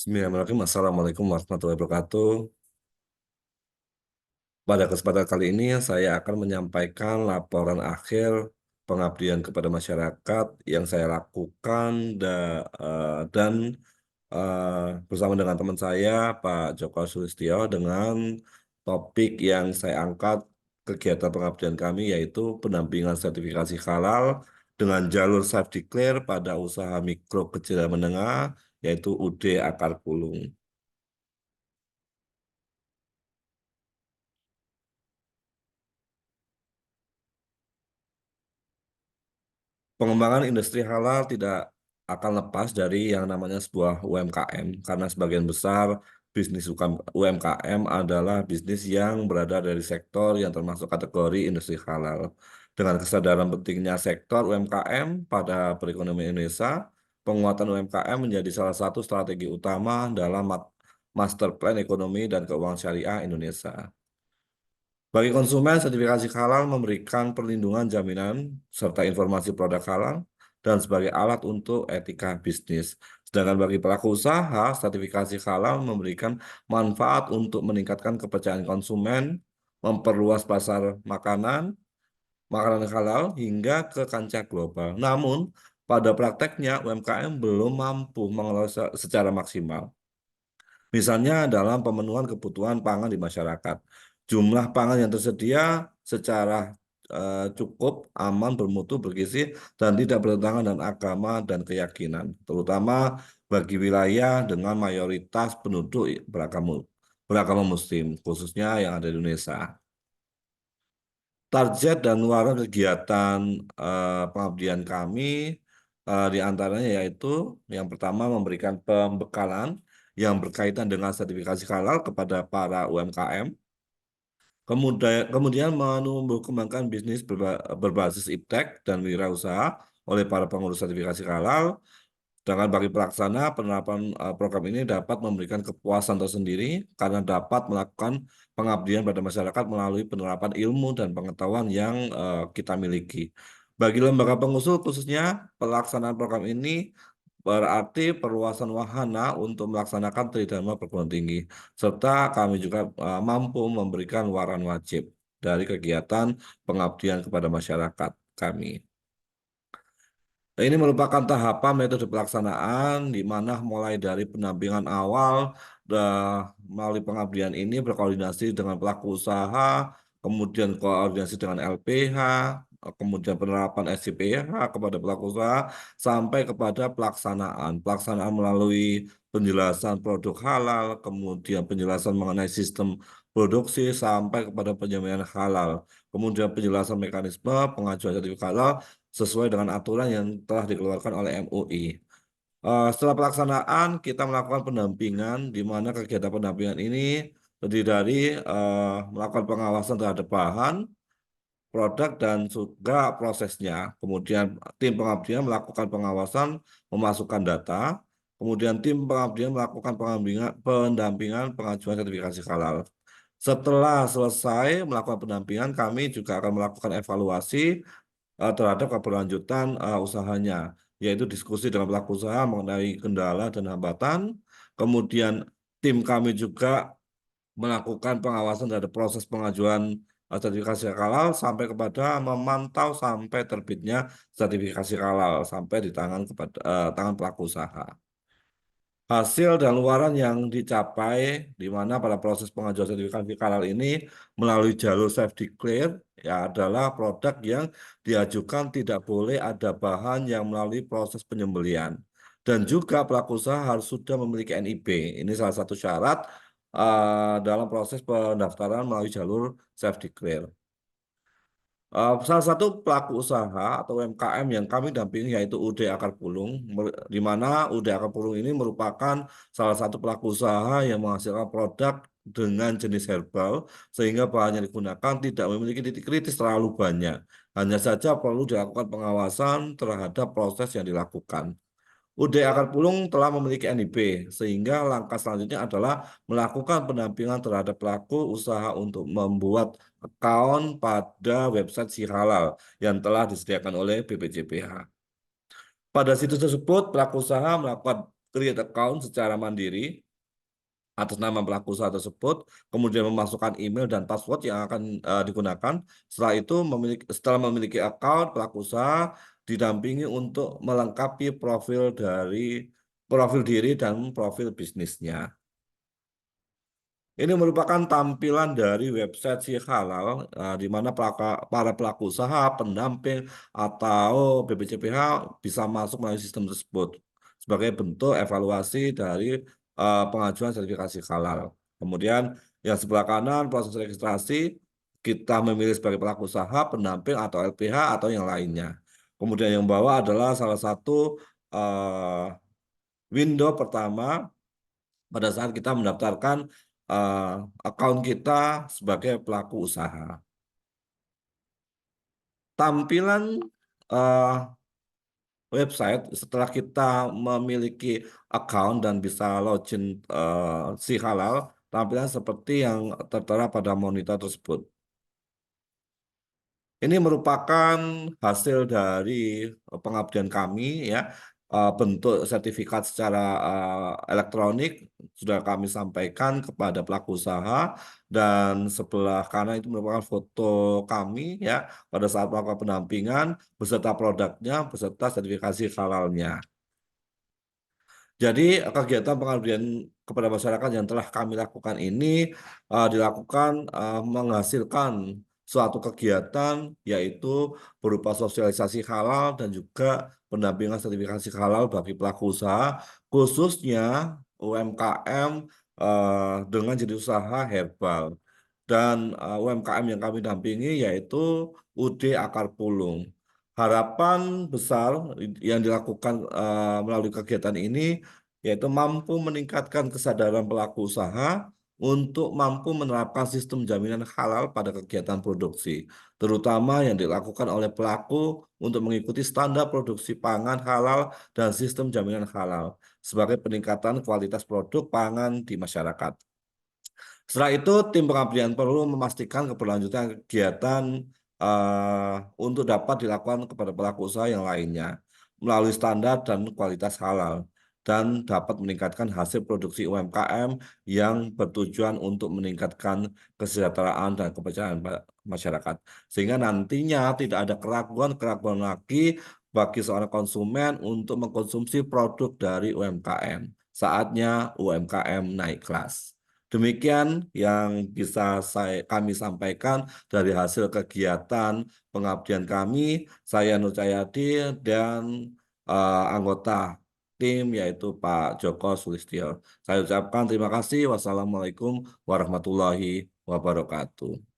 Bismillahirrahmanirrahim. Assalamualaikum warahmatullahi wabarakatuh. Pada kesempatan kali ini saya akan menyampaikan laporan akhir pengabdian kepada masyarakat yang saya lakukan dan bersama dengan teman saya Pak Joko Sulistyo dengan topik yang saya angkat kegiatan pengabdian kami yaitu pendampingan sertifikasi halal dengan jalur self declare pada usaha mikro kecil dan menengah yaitu UD Akar Pulung. Pengembangan industri halal tidak akan lepas dari yang namanya sebuah UMKM, karena sebagian besar bisnis UMKM adalah bisnis yang berada dari sektor yang termasuk kategori industri halal. Dengan kesadaran pentingnya sektor UMKM pada perekonomian Indonesia, penguatan UMKM menjadi salah satu strategi utama dalam Master Plan Ekonomi dan Keuangan Syariah Indonesia. Bagi konsumen, sertifikasi halal memberikan perlindungan jaminan serta informasi produk halal dan sebagai alat untuk etika bisnis. Sedangkan bagi pelaku usaha, sertifikasi halal memberikan manfaat untuk meningkatkan kepercayaan konsumen, memperluas pasar makanan halal hingga ke kancah global. Namun, pada prakteknya UMKM belum mampu mengelola secara maksimal. Misalnya dalam pemenuhan kebutuhan pangan di masyarakat. Jumlah pangan yang tersedia secara cukup, aman, bermutu, bergizi, dan tidak bertentangan dengan agama dan keyakinan, terutama bagi wilayah dengan mayoritas penduduk beragama Muslim, khususnya yang ada di Indonesia. Target dan luaran kegiatan pengabdian kami di antaranya yaitu yang pertama memberikan pembekalan yang berkaitan dengan sertifikasi halal kepada para UMKM, kemudian menumbuh kembangkan bisnis berbasis iptek dan wirausaha oleh para pengurus sertifikasi halal. Dengan bagi pelaksana, penerapan program ini dapat memberikan kepuasan tersendiri karena dapat melakukan pengabdian pada masyarakat melalui penerapan ilmu dan pengetahuan yang kita miliki. Bagi lembaga pengusul khususnya, pelaksanaan program ini berarti perluasan wahana untuk melaksanakan tridharma perguruan tinggi, serta kami juga mampu memberikan waran wajib dari kegiatan pengabdian kepada masyarakat kami. Nah, ini merupakan tahapan metode pelaksanaan di mana mulai dari pendampingan awal melalui pengabdian ini berkoordinasi dengan pelaku usaha, kemudian koordinasi dengan LPH, kemudian penerapan SCPH kepada pelaku usaha sampai kepada pelaksanaan. Pelaksanaan melalui penjelasan produk halal, kemudian penjelasan mengenai sistem produksi sampai kepada penjaminan halal, kemudian penjelasan mekanisme pengajuan sertifikat halal sesuai dengan aturan yang telah dikeluarkan oleh MUI. Setelah pelaksanaan, kita melakukan pendampingan, di mana kegiatan pendampingan ini terdiri dari melakukan pengawasan terhadap bahan, produk, dan juga prosesnya. Kemudian tim pengabdian melakukan pengawasan, memasukkan data. Kemudian tim pengabdian melakukan pendampingan pengajuan sertifikasi halal. Setelah selesai melakukan pendampingan, kami juga akan melakukan evaluasi terhadap keberlanjutan usahanya, yaitu diskusi dengan pelaku usaha mengenai kendala dan hambatan. Kemudian tim kami juga melakukan pengawasan terhadap proses pengajuan sertifikasi halal sampai kepada memantau sampai terbitnya sertifikasi halal sampai di tangan pelaku usaha. Hasil dan luaran yang dicapai di mana pada proses pengajuan sertifikasi halal ini melalui jalur self declare ya adalah produk yang diajukan tidak boleh ada bahan yang melalui proses penyembelihan dan juga pelaku usaha harus sudah memiliki NIB. Ini salah satu syarat dalam proses pendaftaran melalui jalur self declare. Salah satu pelaku usaha atau UMKM yang kami dampingi yaitu UD Akar Pulung, di mana UD Akar Pulung ini merupakan salah satu pelaku usaha yang menghasilkan produk dengan jenis herbal, sehingga bahan yang digunakan tidak memiliki titik kritis terlalu banyak. Hanya saja perlu dilakukan pengawasan terhadap proses yang dilakukan. UD Akar Pulung telah memiliki NIB, sehingga langkah selanjutnya adalah melakukan pendampingan terhadap pelaku usaha untuk membuat account pada website si halal yang telah disediakan oleh BPJPH. Pada situs tersebut, pelaku usaha melakukan create account secara mandiri atas nama pelaku usaha tersebut, kemudian memasukkan email dan password yang akan digunakan. Setelah memiliki account, pelaku usaha didampingi untuk melengkapi profil diri dan profil bisnisnya. Ini merupakan tampilan dari website si halal, di mana para pelaku usaha, pendamping, atau BPCPH bisa masuk melalui sistem tersebut sebagai bentuk evaluasi dari pengajuan sertifikasi halal. Kemudian yang sebelah kanan proses registrasi kita memilih sebagai pelaku usaha, pendamping atau LPH atau yang lainnya. Kemudian yang bawah adalah salah satu eh, window pertama pada saat kita mendaftarkan eh, akun kita sebagai pelaku usaha. Tampilan eh, website setelah kita memiliki account dan bisa login si halal, tampilan seperti yang tertera pada monitor tersebut. Ini merupakan hasil dari pengabdian kami ya. Bentuk sertifikat secara elektronik sudah kami sampaikan kepada pelaku usaha dan sebelah kanan itu merupakan foto kami ya pada saat melakukan pendampingan beserta produknya beserta sertifikasi halalnya. Jadi kegiatan pengabdian kepada masyarakat yang telah kami lakukan ini dilakukan menghasilkan suatu kegiatan yaitu berupa sosialisasi halal dan juga pendampingan sertifikasi halal bagi pelaku usaha khususnya UMKM dengan jenis usaha herbal dan UMKM yang kami dampingi yaitu UD Akar Pulung. Harapan besar yang dilakukan melalui kegiatan ini yaitu mampu meningkatkan kesadaran pelaku usaha untuk mampu menerapkan sistem jaminan halal pada kegiatan produksi, terutama yang dilakukan oleh pelaku untuk mengikuti standar produksi pangan halal dan sistem jaminan halal sebagai peningkatan kualitas produk pangan di masyarakat. Setelah itu, tim pengabdian perlu memastikan keberlanjutan kegiatan untuk dapat dilakukan kepada pelaku usaha yang lainnya melalui standar dan kualitas halal dan dapat meningkatkan hasil produksi UMKM yang bertujuan untuk meningkatkan kesejahteraan dan kepercayaan masyarakat. Sehingga nantinya tidak ada keraguan-keraguan lagi bagi seorang konsumen untuk mengkonsumsi produk dari UMKM. Saatnya UMKM naik kelas. Demikian yang bisa kami sampaikan dari hasil kegiatan pengabdian kami, saya Nur Cahyadi dan anggota tim yaitu Pak Joko Sulistyo. Saya ucapkan terima kasih. Wassalamualaikum warahmatullahi wabarakatuh.